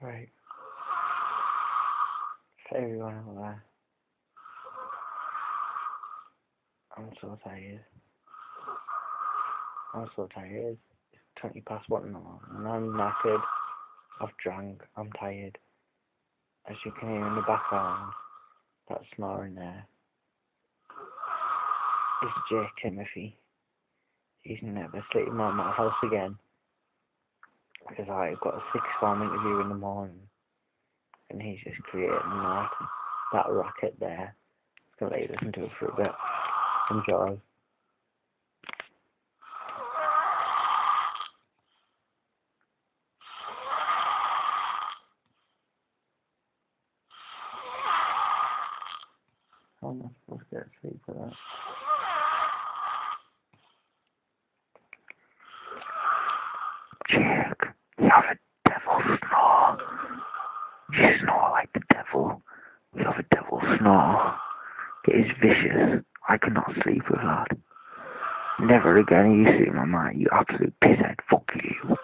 Right. For everyone out there, I'm so tired. I'm so tired. It's 20 past 1 in the morning, and I'm knackered. I've drank. I'm tired. As you can hear in the background, that snoring there is Jake Timothy. He's never sleeping at my house again because I've got a sixth form interview in the morning, and he's just creating that racket there. I'm gonna let you listen to it for a bit. Enjoy. How am I supposed to get sleep for that? Jake, you have a devil snore. You snore like the devil. You have a devil snore. It is vicious. I cannot sleep with that. Never again are you sleep my mind, you absolute pisshead. Fuck you.